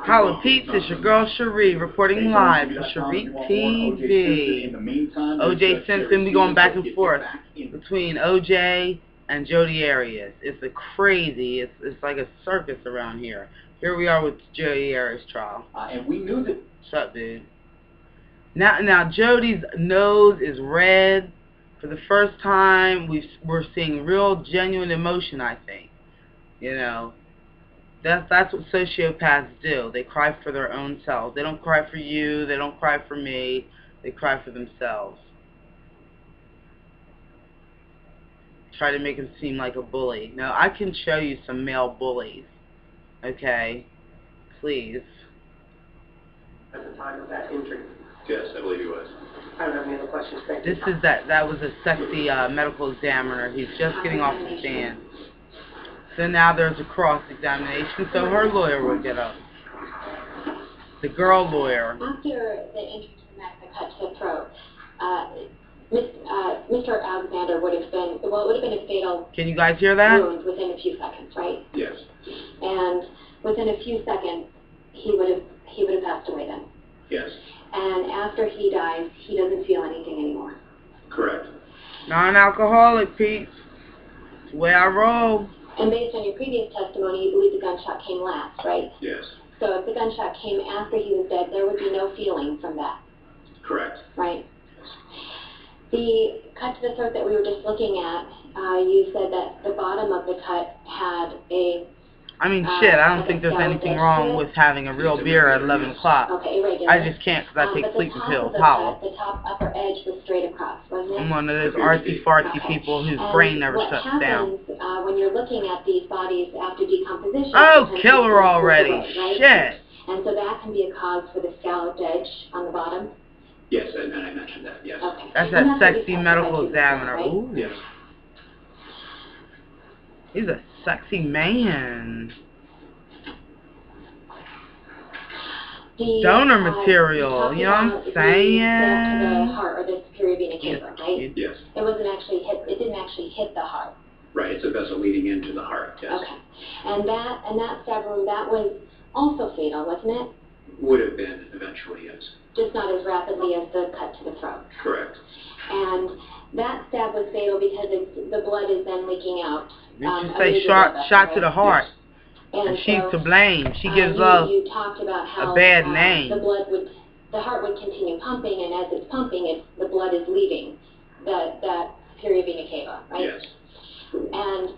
Holla Peeps, it's your girl Schree reporting live for SchreeTV. OJ Simpson, we going back and forth between OJ and Jodi Arias. It's a crazy, it's like a circus around here. Here we are with Jodi Arias Trial. And we knew that. What's up, dude? Now Jodi's nose is red. For the first time, we're seeing real, genuine emotion, I think. You know. That's what sociopaths do. They cry for their own selves. They don't cry for you. They don't cry for me. They cry for themselves. Try to make him seem like a bully. Now, I can show you some male bullies. Okay? Please. At the time of that injury? Yes, I believe he was. I don't have any other questions. Thank you. This is that was a sexy medical examiner. He's just getting off the stand. So now there's a cross-examination, so her lawyer will get up. The girl lawyer. After the injury to the neck, the cut to the throat, Mr. Alexander would have been, well, it would have been a fatal Can you guys hear that? wound within a few seconds, right? Yes. And within a few seconds, he would have passed away then. Yes. And after he dies, he doesn't feel anything anymore. Correct. Non-alcoholic, Pete. It's the way I roll. And based on your previous testimony, you believe the gunshot came last, right? Yes. So if the gunshot came after he was dead, there would be no feeling from that. Correct. Right. The cut to the throat that we were just looking at, you said that the bottom of the cut had a... I mean, shit, I don't think there's anything wrong with having a real beer at 11 o'clock. Okay, irregular. I just can't because I take sleeping pills. Holla. The top upper edge was straight across, wasn't it? I'm one of those artsy-fartsy people whose brain never shuts down. What happens when you're looking at these bodies after decomposition... Oh, kill her already. Shit. And so that can be a cause for the scalloped edge on the bottom? Yes, and I mentioned that, yes. Okay. That's that sexy medical examiner. Ooh. Yes. He's a sexy man. Donor material, you know what I'm saying? The heart or the superior vena cava, right? Yes. It didn't actually hit the heart. Right, it's a vessel leading into the heart, yes. Okay. And that stab wound, that was also fatal, wasn't it? Would have been eventually, yes. Just not as rapidly as the cut to the throat. Correct. And that stab was fatal because the blood is then leaking out. Did you say shot to the heart? Yes. And she's to blame. She gives us you talked about how a bad name. The heart would continue pumping, and as it's pumping, the blood is leaving that superior vena cava, right? Yes. And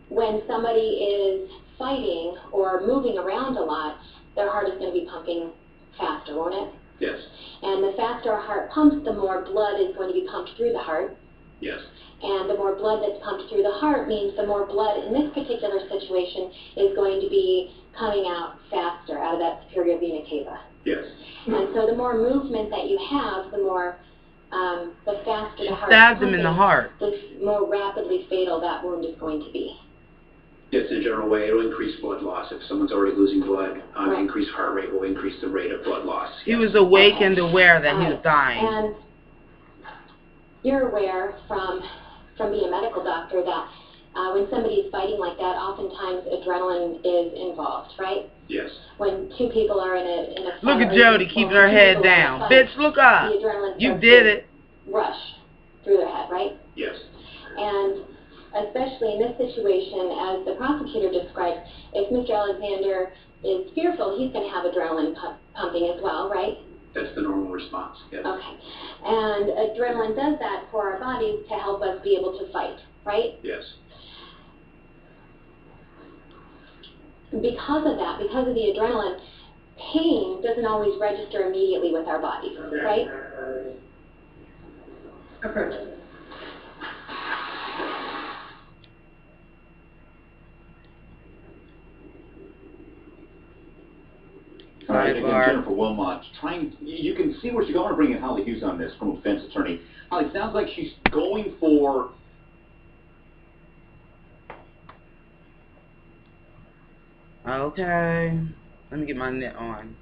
when somebody is fighting or moving around a lot, their heart is going to be pumping faster, won't it? Yes. And the faster a heart pumps, the more blood is going to be pumped through the heart. Yes. And the more blood that's pumped through the heart means the more blood in this particular situation is going to be coming out faster out of that superior vena cava. Yes. And so the more movement that you have, the faster the heart stabbed him in the heart. The more rapidly fatal that wound is going to be. Yes, in a general way, it will increase blood loss. If someone's already losing blood, Right. Increased heart rate will increase the rate of blood loss. He was awake and aware that he was dying. And you're aware from being a medical doctor that when somebody is fighting like that, oftentimes adrenaline is involved, right? Yes. When two people are in a fight, Look at Jodi keeping her head down. Bitch, look up. The adrenaline You starts did to it. rush through their head, right? Yes. And especially in this situation, as the prosecutor described, if Mr. Alexander is fearful, he's going to have adrenaline pumping as well, right? That's the normal response, yes. Okay. And adrenaline does that for our bodies to help us be able to fight, right? Yes. Because of that, because of the adrenaline, pain doesn't always register immediately with our bodies, right? All right, again, Jennifer Wilmot, you can see where she's going. I want to bring in Holly Hughes on this, criminal defense attorney. Holly, it sounds like she's going for... Okay. Let me get my net on.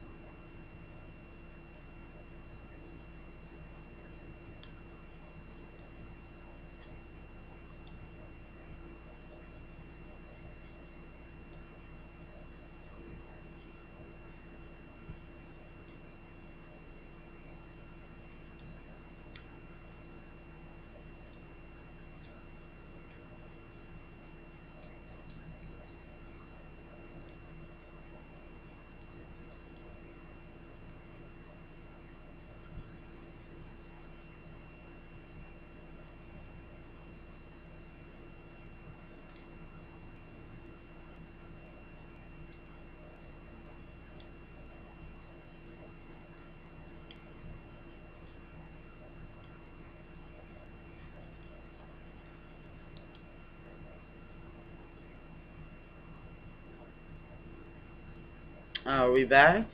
Are we back?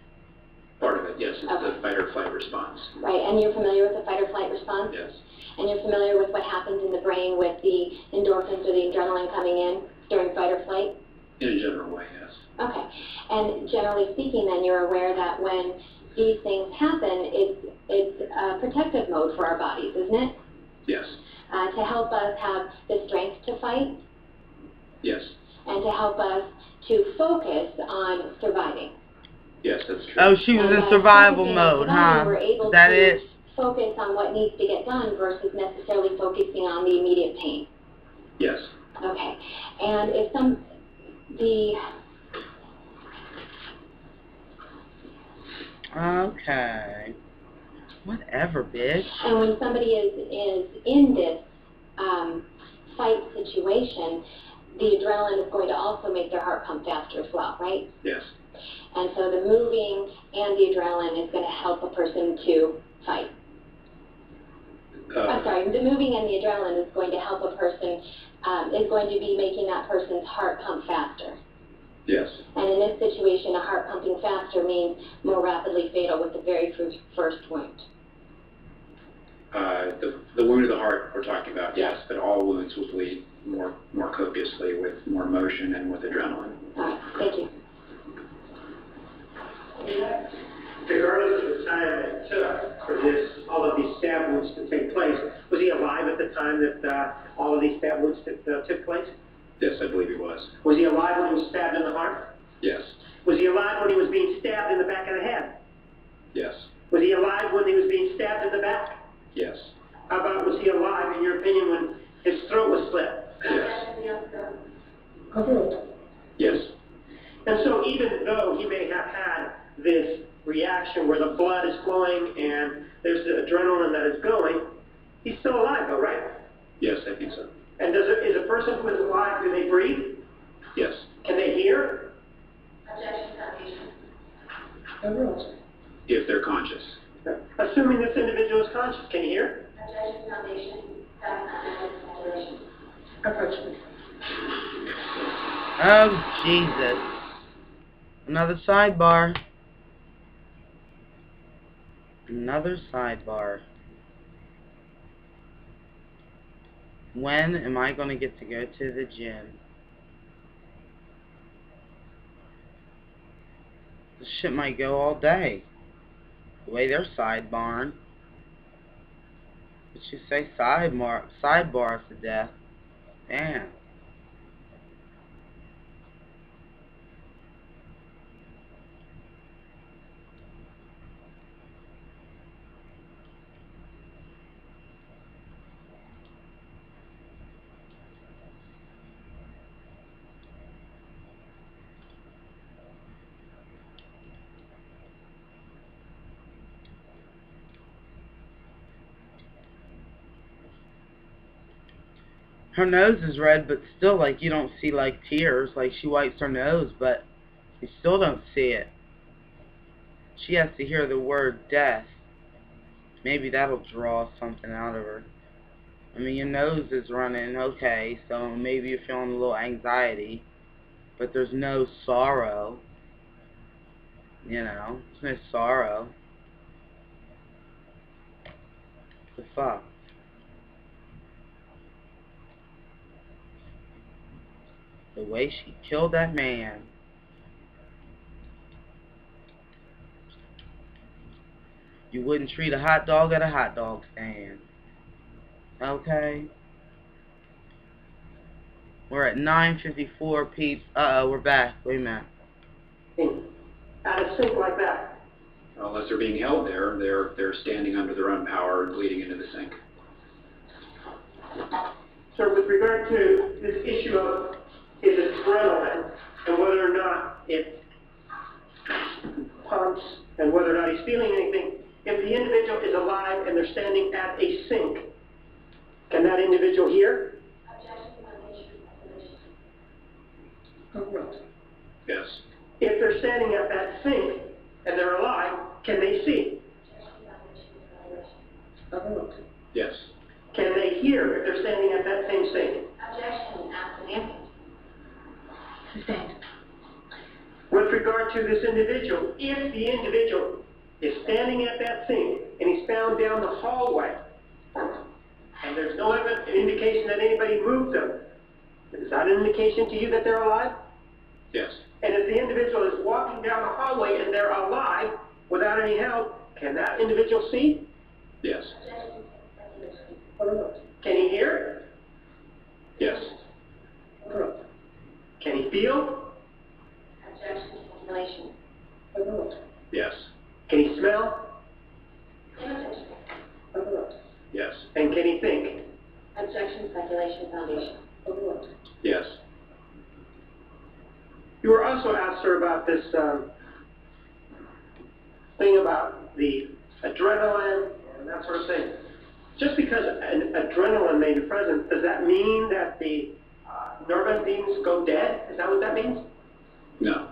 Part of it, yes, it's Okay. the fight or flight response. Right, and you're familiar with the fight or flight response? Yes. And you're familiar with what happens in the brain with the endorphins or the adrenaline coming in during fight or flight? In a general way, yes. Okay. And generally speaking, then, you're aware that when these things happen, it's a protective mode for our bodies, isn't it? Yes. To help us have the strength to fight Yes. and to help us to focus on surviving. Yes, that's true. Oh, she was And in by survival focusing on mode, surviving, huh? we're able Is that to it? focus on what needs to get done versus necessarily focusing on the immediate pain. Yes. Okay. And if Okay. Whatever, bitch. and when somebody is in this fight situation, the adrenaline is going to also make their heart pump faster as well, right? Yes. And so the moving and the adrenaline is going to help a person to fight. I'm sorry, the moving and the adrenaline is going to help a person, is going to be making that person's heart pump faster. Yes. And in this situation, a heart pumping faster means more rapidly fatal with the very first wound. The wound of the heart we're talking about, yes, but all wounds will bleed more copiously with more motion and with adrenaline. All right, thank you. Regardless of the time it took for all of these stab wounds to take place, was he alive at the time that all of these stab wounds took place? Yes, I believe he was. Was he alive when he was stabbed in the heart? Yes. Was he alive when he was being stabbed in the back of the head? Yes. Was he alive when he was being stabbed in the back? Yes. How about was he alive, in your opinion, when his throat was slit? Yes. Yes. And so even though he may have had this reaction where the blood is flowing and there's the adrenaline that is going, he's still alive though, right? Yes, I think so. And is a person who is alive, do they breathe? Yes. Can they hear? If they're conscious. Assuming this individual is conscious, can you hear? Oh, Jesus. Another sidebar. Another sidebar. When am I going to get to go to the gym? This shit might go all day. The way they're sidebarring. Did you say sidebars to death? Damn. Her nose is red, but still, like, you don't see, like, tears. Like, she wipes her nose, but you still don't see it. She has to hear the word death. Maybe that'll draw something out of her. I mean, your nose is running, okay, so maybe you're feeling a little anxiety, but there's no sorrow. You know, there's no sorrow. The fuck? The way she killed that man. You wouldn't treat a hot dog at a hot dog stand. Okay? We're at 9:54, peeps. Uh-oh, we're back. Wait a minute. Out of sync like that. Unless they're being held there, they're standing under their own power and bleeding into the sink. Sir, with regard to this issue of his adrenaline and whether or not it pumps and whether or not he's feeling anything, if the individual is alive and they're standing at a sink, can that individual hear? Yes. If they're standing at that sink and they're alive, can they see? Yes. Can they hear if they're standing at that same sink? Objection, ask an answer. With with regard to this individual, if the individual is standing at that scene and he's found down the hallway, and there's no indication that anybody moved them, is that an indication to you that they're alive? Yes. And if the individual is walking down the hallway and they're alive without any help, can that individual see? Yes. Can he hear? Yes. Can he feel? Objection to speculation. Yes. Can he smell? Yes. And can he think? Objection, speculation, foundation. Yes. You were also asked, sir, about this thing about the adrenaline and that sort of thing. Just because an adrenaline may be present, does that mean that the nerve endings go dead? Is that what that means? No.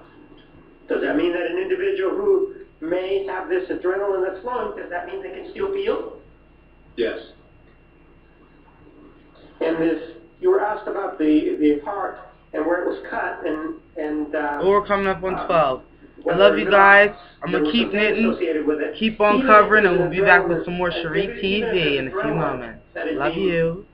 Does that mean that an individual who may have this adrenaline that's flowing, does that mean they can still feel? Yes. And you were asked about the heart and where it was cut, and Well, we're coming up on 12. I love you guys. I'm going to keep knitting, keep on covering, and we'll be back with some more SchreeTV in a few moments. Love you.